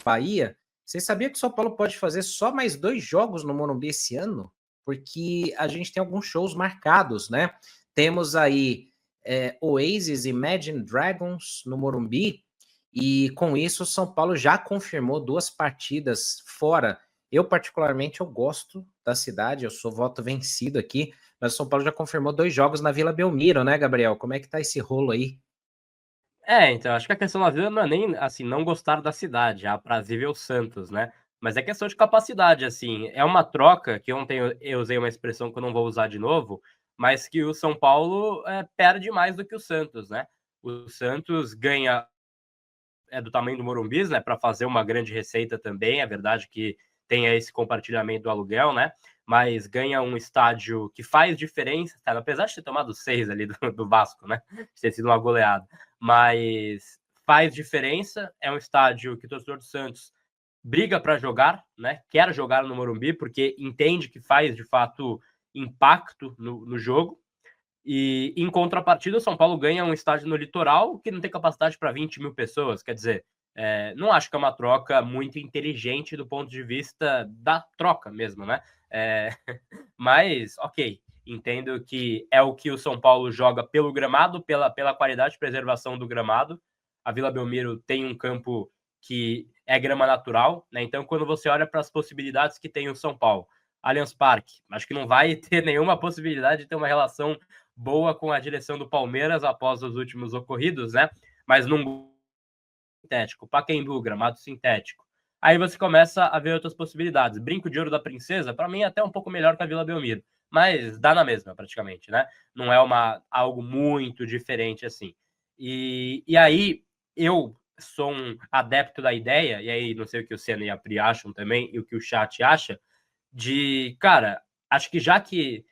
Bahia. Você sabia que o São Paulo pode fazer só mais 2 jogos no Morumbi esse ano? Porque a gente tem alguns shows marcados, né? Temos aí Oasis e Imagine Dragons no Morumbi, e com isso o São Paulo já confirmou 2 partidas fora. Eu, particularmente, eu gosto da cidade, eu sou voto vencido aqui, mas o São Paulo já confirmou 2 jogos na Vila Belmiro, né, Gabriel? Como é que tá esse rolo aí? Então, acho que a questão da Vila não é nem, assim, não gostar da cidade, é aprazível Santos, né. Mas é questão de capacidade, assim, é uma troca que ontem eu usei uma expressão que eu não vou usar de novo, mas que o São Paulo, perde mais do que o Santos, né. O Santos ganha do tamanho do Morumbis, né, para fazer uma grande receita também, é verdade que tem esse compartilhamento do aluguel, né, mas ganha um estádio que faz diferença, cara, apesar de ter tomado 6 ali do Vasco, né, de ter sido uma goleada, mas faz diferença, é um estádio que o torcedor do Santos briga para jogar, né, quer jogar no Morumbi, porque entende que faz, de fato, impacto no jogo, e em contrapartida, o São Paulo ganha um estádio no litoral que não tem capacidade para 20 mil pessoas. Quer dizer, não acho que é uma troca muito inteligente do ponto de vista da troca mesmo, né? É, mas, ok, entendo que é o que o São Paulo joga pelo gramado, pela qualidade de preservação do gramado. A Vila Belmiro tem um campo que é grama natural, né? Então, quando você olha para as possibilidades que tem o São Paulo, Allianz Parque, acho que não vai ter nenhuma possibilidade de ter uma relação boa com a direção do Palmeiras após os últimos ocorridos, né? Mas num sintético, Pacaembu, gramado sintético. Aí você começa a ver outras possibilidades. Brinco de Ouro da Princesa, para mim é até um pouco melhor que a Vila Belmiro, mas dá na mesma praticamente, né? Não é algo muito diferente assim. E aí eu sou um adepto da ideia, e aí não sei o que o Senna e a Pri acham também, e o que o chat acha, de, cara, acho que já que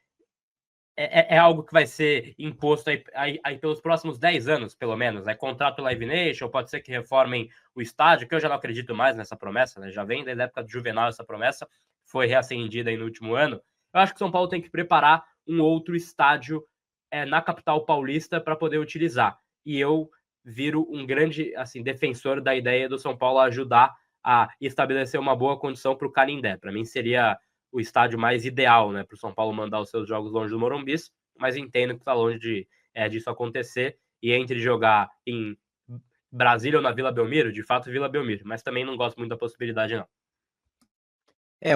é algo que vai ser imposto aí pelos próximos 10 anos, pelo menos. É contrato Live Nation, pode ser que reformem o estádio, que eu já não acredito mais nessa promessa, né? Já vem desde a época do Juvenal essa promessa, foi reacendida aí no último ano. Eu acho que São Paulo tem que preparar um outro estádio na capital paulista para poder utilizar. E eu viro um grande assim defensor da ideia do São Paulo ajudar a estabelecer uma boa condição para o Canindé. Para mim seria o estádio mais ideal, né, para o São Paulo mandar os seus jogos longe do Morumbi, mas entendo que está longe disso acontecer, e entre jogar em Brasília ou na Vila Belmiro, de fato Vila Belmiro, mas também não gosto muito da possibilidade não.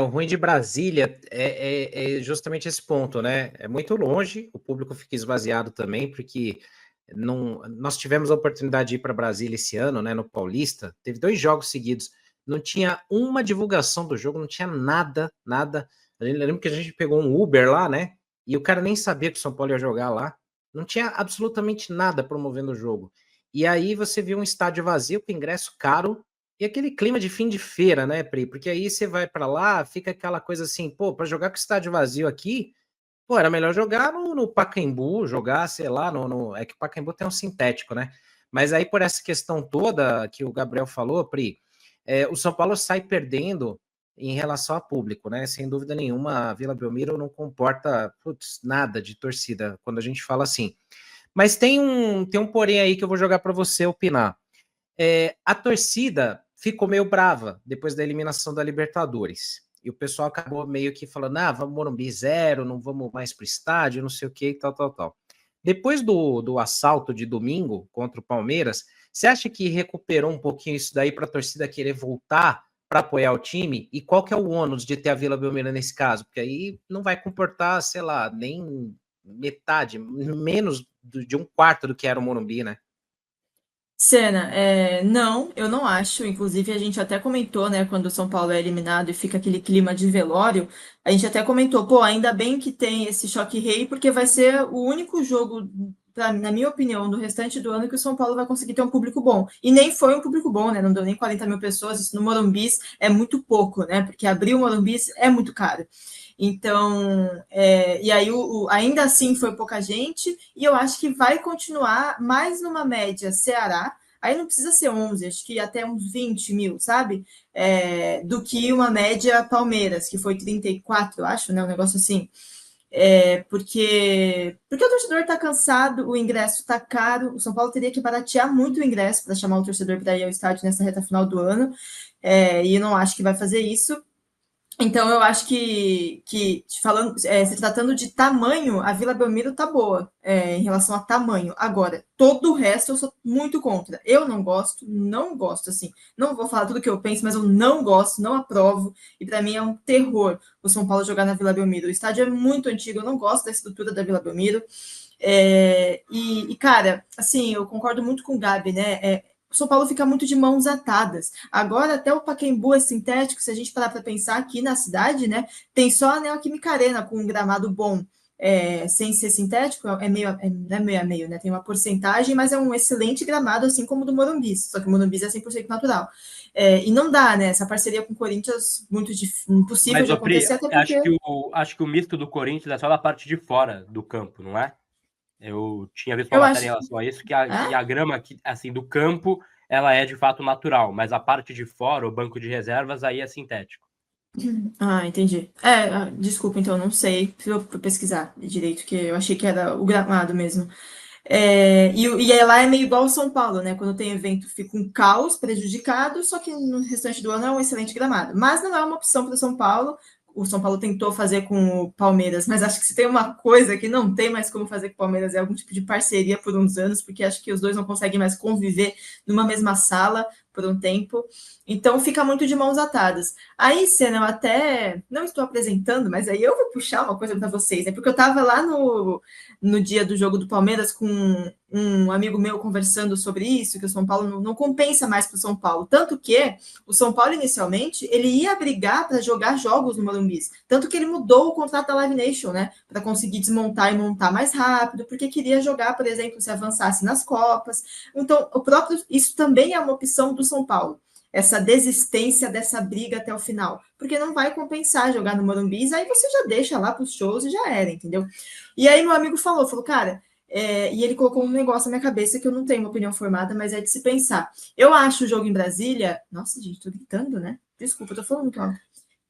O ruim de Brasília é justamente esse ponto, né? É muito longe, o público fica esvaziado também, porque nós tivemos a oportunidade de ir para Brasília esse ano, né, no Paulista, teve 2 jogos seguidos, não tinha uma divulgação do jogo, não tinha nada, nada. Eu lembro que a gente pegou um Uber lá, né, e o cara nem sabia que o São Paulo ia jogar lá, não tinha absolutamente nada promovendo o jogo. E aí você viu um estádio vazio, com ingresso caro, e aquele clima de fim de feira, né, Pri? Porque aí você vai para lá, fica aquela coisa assim, pô, para jogar com o estádio vazio aqui, pô, era melhor jogar no Pacaembu, jogar, sei lá, é que o Pacaembu tem um sintético, né? Mas aí por essa questão toda que o Gabriel falou, Pri, o São Paulo sai perdendo em relação a público, né? Sem dúvida nenhuma, a Vila Belmiro não comporta, putz, nada de torcida quando a gente fala assim. Mas tem um porém aí que eu vou jogar para você opinar. A torcida ficou meio brava depois da eliminação da Libertadores. E o pessoal acabou meio que falando: vamos Morumbi zero, não vamos mais para o estádio, não sei o que, tal, tal, tal. Depois do assalto de domingo contra o Palmeiras, você acha que recuperou um pouquinho isso daí para a torcida querer voltar para apoiar o time? E qual que é o ônus de ter a Vila Belmiro nesse caso? Porque aí não vai comportar, sei lá, nem metade, menos de um quarto do que era o Morumbi, né? Senna, não, eu não acho. Inclusive, a gente até comentou, né, quando o São Paulo é eliminado e fica aquele clima de velório, a gente até comentou, pô, ainda bem que tem esse choque rei, porque vai ser o único jogo, na minha opinião, do restante do ano que o São Paulo vai conseguir ter um público bom. E nem foi um público bom, né? Não deu nem 40 mil pessoas, isso no Morumbi é muito pouco, né? Porque abrir o Morumbi é muito caro. Então, e aí ainda assim foi pouca gente, e eu acho que vai continuar mais numa média Ceará, aí não precisa ser 11, acho que até uns 20 mil, sabe? Do que uma média Palmeiras, que foi 34, eu acho, né? Um negócio assim. Porque o torcedor está cansado, o ingresso está caro, o São Paulo teria que baratear muito o ingresso para chamar o torcedor para ir ao estádio nessa reta final do ano, e eu não acho que vai fazer isso. Então, eu acho que falando, se tratando de tamanho, a Vila Belmiro tá boa em relação a tamanho. Agora, todo o resto eu sou muito contra. Eu não gosto, assim. Não vou falar tudo o que eu penso, mas eu não gosto, não aprovo. E para mim é um terror o São Paulo jogar na Vila Belmiro. O estádio é muito antigo, eu não gosto da estrutura da Vila Belmiro. Cara, assim, eu concordo muito com o Gabi, né? O São Paulo fica muito de mãos atadas. Agora, até o Pacaembu é sintético, se a gente parar para pensar aqui na cidade, né? Tem só a Neoquímica Arena com um gramado bom, sem ser sintético, não é meio a meio, né? Tem uma porcentagem, mas é um excelente gramado, assim como o do Morumbi, só que o Morumbi é 100% natural. E não dá, né? Essa parceria com o Corinthians, muito impossível Mas, de acontecer, até porque... acho que o misto do Corinthians é só da parte de fora do campo, não é? Eu tinha visto uma matéria em relação a isso, que a grama assim, do campo ela é de fato natural, mas a parte de fora, o banco de reservas, aí é sintético. Entendi. Desculpa, então, não sei. Preciso pesquisar direito, que eu achei que era o gramado mesmo. E aí lá é meio igual ao São Paulo, né? Quando tem evento, fica um caos prejudicado, só que no restante do ano é um excelente gramado. Mas não é uma opção para o São Paulo. O São Paulo tentou fazer com o Palmeiras, mas acho que se tem uma coisa que não tem mais como fazer com o Palmeiras é algum tipo de parceria por uns anos, porque acho que os dois não conseguem mais conviver numa mesma sala por um tempo. Então fica muito de mãos atadas. Aí, Senna, eu até não estou apresentando, mas aí eu vou puxar uma coisa para vocês, né? Porque eu estava lá no dia do jogo do Palmeiras com um amigo meu conversando sobre isso, que o São Paulo não compensa mais para o São Paulo. Tanto que o São Paulo, inicialmente, ele ia brigar para jogar jogos no Morumbi. Tanto que ele mudou o contrato da Live Nation, né? Para conseguir desmontar e montar mais rápido, porque queria jogar, por exemplo, se avançasse nas Copas. Então, isso também é uma opção do São Paulo. Essa desistência dessa briga até o final, porque não vai compensar jogar no Morumbi, aí você já deixa lá para os shows e já era, entendeu? E aí meu amigo falou, cara, e ele colocou um negócio na minha cabeça que eu não tenho uma opinião formada, mas é de se pensar. Eu acho o jogo em Brasília... Nossa, gente, tô gritando, né? Desculpa, eu tô falando muito alto.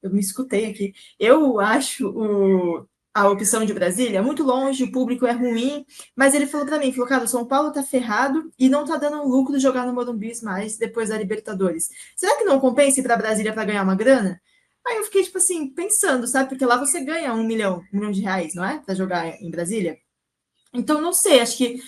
Eu me escutei aqui. Eu acho a opção de Brasília muito longe, o público é ruim, mas ele falou para mim, cara, o São Paulo tá ferrado e não tá dando lucro jogar no Morumbi mais depois da Libertadores. Será que não compensa ir para Brasília para ganhar uma grana? Aí eu fiquei, tipo assim, pensando, sabe? Porque lá você ganha R$1 milhão de reais, não é? Para jogar em Brasília. Então, não sei, acho que...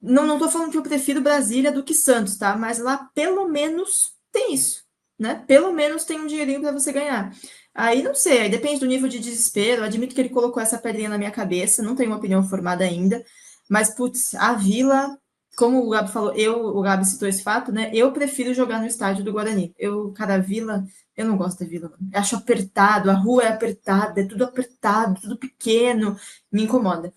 não tô falando que eu prefiro Brasília do que Santos, tá? Mas lá, pelo menos, tem isso, né? Pelo menos tem um dinheirinho para você ganhar. Aí, não sei, aí depende do nível de desespero. Eu admito que ele colocou essa pedrinha na minha cabeça, não tenho uma opinião formada ainda. Mas, putz, a Vila... Como o Gabi falou, o Gabi citou esse fato, né? Eu prefiro jogar no estádio do Guarani. Cara, a Vila... Eu não gosto da Vila. Eu acho apertado, a rua é apertada, é tudo apertado, tudo pequeno. Me incomoda.